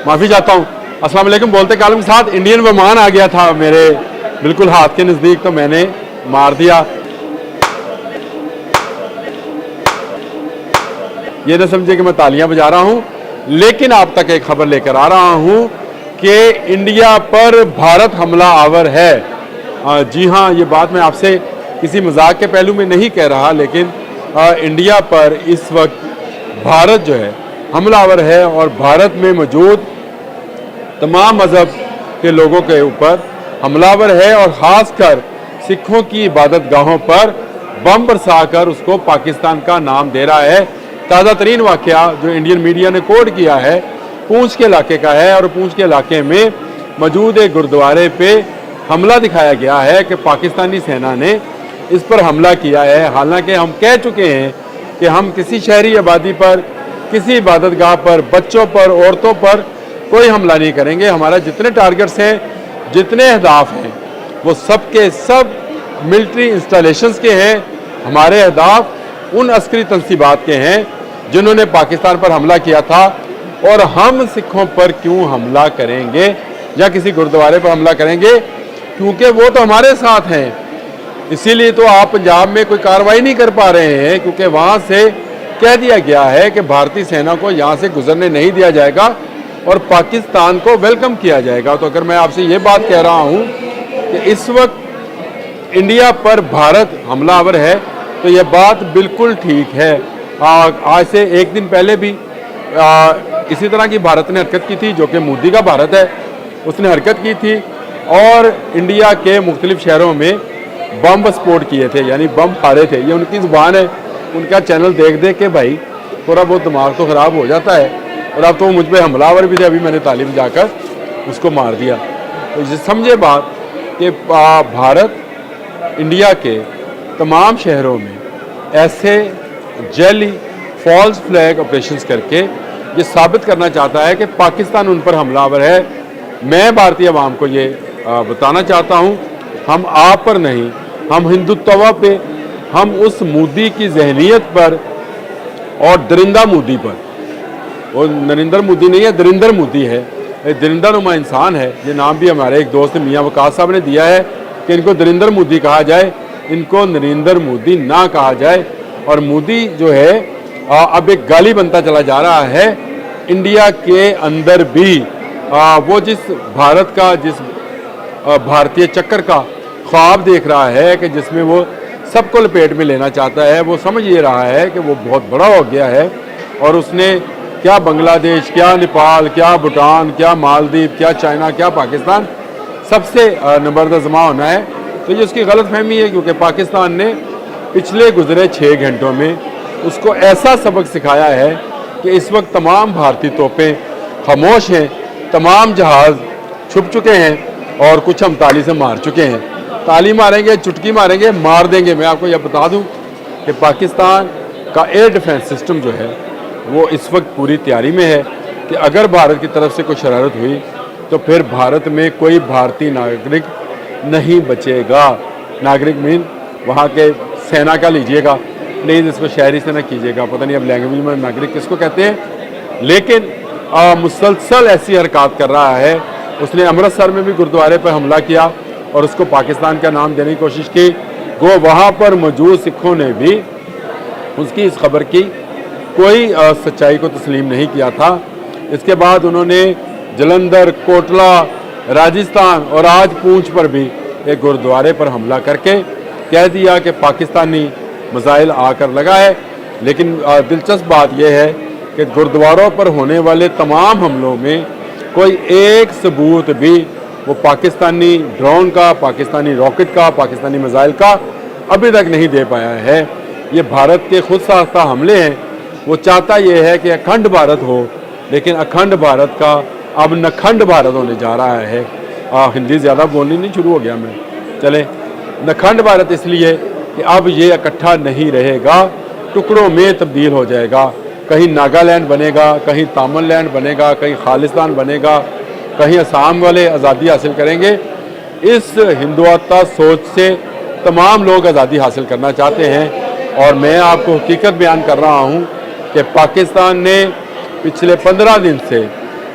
معافی چاہتا ہوں. السلام علیکم بولتے کالم کے ساتھ انڈین ومان آ گیا تھا میرے بالکل ہاتھ کے نزدیک تو میں نے مار دیا. یہ نہ سمجھے کہ میں تالیاں بجا رہا ہوں، لیکن آپ تک ایک خبر لے کر آ رہا ہوں کہ انڈیا پر بھارت حملہ آور ہے. جی ہاں، یہ بات میں آپ سے کسی مذاق کے پہلو میں نہیں کہہ رہا، لیکن انڈیا پر اس وقت بھارت جو ہے حملہ آور ہے اور بھارت میں موجود تمام مذہب کے لوگوں کے اوپر حملہ آور ہے، اور خاص کر سکھوں کی عبادت گاہوں پر بم برسا کر اس کو پاکستان کا نام دے رہا ہے. تازہ ترین واقعہ جو انڈین میڈیا نے کوٹ کیا ہے پونچھ کے علاقے کا ہے، اور پونچھ کے علاقے میں موجود ایک گردوارے پہ حملہ دکھایا گیا ہے کہ پاکستانی سینا نے اس پر حملہ کیا ہے. حالانکہ ہم کہہ چکے ہیں کہ ہم کسی شہری آبادی پر، کسی عبادت گاہ پر، بچوں پر، عورتوں پر کوئی حملہ نہیں کریں گے. ہمارا جتنے ٹارگٹس ہیں، جتنے اہداف ہیں، وہ سب کے سب ملٹری انسٹالیشنز کے ہیں. ہمارے اہداف ان عسکری تنصیبات کے ہیں جنہوں نے پاکستان پر حملہ کیا تھا، اور ہم سکھوں پر کیوں حملہ کریں گے یا کسی گردوارے پر حملہ کریں گے؟ کیونکہ وہ تو ہمارے ساتھ ہیں. اسی لیے تو آپ پنجاب میں کوئی کارروائی نہیں کر پا رہے ہیں، کیونکہ وہاں سے کہہ دیا گیا ہے کہ بھارتی سینا کو یہاں سے گزرنے نہیں دیا جائے گا اور پاکستان کو ویلکم کیا جائے گا. تو اگر میں آپ سے یہ بات کہہ رہا ہوں کہ اس وقت انڈیا پر بھارت حملہ آور ہے تو یہ بات بالکل ٹھیک ہے. آج سے ایک دن پہلے بھی اسی طرح کی بھارت نے حرکت کی تھی، جو کہ مودی کا بھارت ہے، اس نے حرکت کی تھی اور انڈیا کے مختلف شہروں میں بم سپورٹ کیے تھے، یعنی بم پھاڑے تھے. یہ ان کی زبان ہے، ان کا چینل دیکھ کے بھائی تھوڑا بہت دماغ تو خراب ہو جاتا ہے. اور اب تو وہ مجھ پہ حملہ آور بھی تھے، ابھی میں نے تعلیم جا کر اس کو مار دیا. تو یہ سمجھے بات کہ بھارت انڈیا کے تمام شہروں میں ایسے جعلی فالس فلیگ آپریشنز کر کے یہ ثابت کرنا چاہتا ہے کہ پاکستان ان پر حملہ آور ہے. میں بھارتی عوام کو یہ بتانا چاہتا ہوں، ہم آپ پر نہیں، ہم ہندوتوا پہ، ہم اس مودی کی ذہنیت پر اور درندہ مودی پر، وہ نریندر مودی نہیں ہے، درندر مودی ہے، درندہ نما انسان ہے. یہ نام بھی ہمارے ایک دوست میاں وقاص صاحب نے دیا ہے کہ ان کو درندر مودی کہا جائے، ان کو نریندر مودی نہ کہا جائے. اور مودی جو ہے اب ایک گالی بنتا چلا جا رہا ہے انڈیا کے اندر بھی. وہ جس بھارت کا، جس بھارتی چکر کا خواب دیکھ رہا ہے کہ جس میں وہ سب کو لپیٹ میں لینا چاہتا ہے، وہ سمجھ یہ رہا ہے کہ وہ بہت بڑا ہو گیا ہے اور اس نے کیا بنگلہ دیش، کیا نیپال، کیا بھوٹان، کیا مالدیپ، کیا چائنا، کیا پاکستان سب سے نبرد زماں ہونا ہے. تو یہ اس کی غلط فہمی ہے، کیونکہ پاکستان نے پچھلے گزرے 6 گھنٹوں میں اس کو ایسا سبق سکھایا ہے کہ اس وقت تمام بھارتی توپیں خاموش ہیں، تمام جہاز چھپ چکے ہیں اور کچھ ہم تالی سے مار چکے ہیں. تالی ماریں گے، چٹکی ماریں گے، مار دیں گے. میں آپ کو یہ بتا دوں کہ پاکستان کا ایئر ڈیفنس سسٹم جو ہے وہ اس وقت پوری تیاری میں ہے کہ اگر بھارت کی طرف سے کوئی شرارت ہوئی تو پھر بھارت میں کوئی بھارتی ناگرک نہیں بچے گا. ناگرک مین وہاں کے سینا کا لیجئے گا، پلیز اس کو شہری سے نہ کیجیے گا، پتہ نہیں اب لینگویج میں ناگرک کس کو کہتے ہیں. لیکن مسلسل ایسی حرکات کر رہا ہے. اس نے امرتسر میں بھی گردوارے پر حملہ کیا اور اس کو پاکستان کا نام دینے کی کوشش کی. وہ وہاں پر موجود سکھوں نے بھی اس کی اس خبر کی کوئی سچائی کو تسلیم نہیں کیا تھا. اس کے بعد انہوں نے جلندھر، کوٹلہ، راجستھان اور آج پونچھ پر بھی ایک گردوارے پر حملہ کر کے کہہ دیا کہ پاکستانی میزائل آ کر لگا ہے. لیکن دلچسپ بات یہ ہے کہ گردواروں پر ہونے والے تمام حملوں میں کوئی ایک ثبوت بھی وہ پاکستانی ڈرون کا، پاکستانی راکٹ کا، پاکستانی میزائل کا ابھی تک نہیں دے پایا ہے. یہ بھارت کے خود ساختہ حملے ہیں. وہ چاہتا یہ ہے کہ اکھنڈ بھارت ہو، لیکن اکھنڈ بھارت کا اب نکھنڈ بھارت ہونے جا رہا ہے. ہندی زیادہ بولنی نہیں شروع ہو گیا میں. چلیں، نکھنڈ بھارت اس لیے کہ اب یہ اکٹھا نہیں رہے گا، ٹکڑوں میں تبدیل ہو جائے گا. کہیں ناگالینڈ بنے گا، کہیں تامل لینڈ بنے گا، کہیں خالستان بنے گا، کہیں آسام والے آزادی حاصل کریں گے. اس ہندوتا سوچ سے تمام لوگ آزادی حاصل کرنا چاہتے ہیں. اور میں آپ کو حقیقت بیان کر رہا ہوں کہ پاکستان نے پچھلے 15 دن سے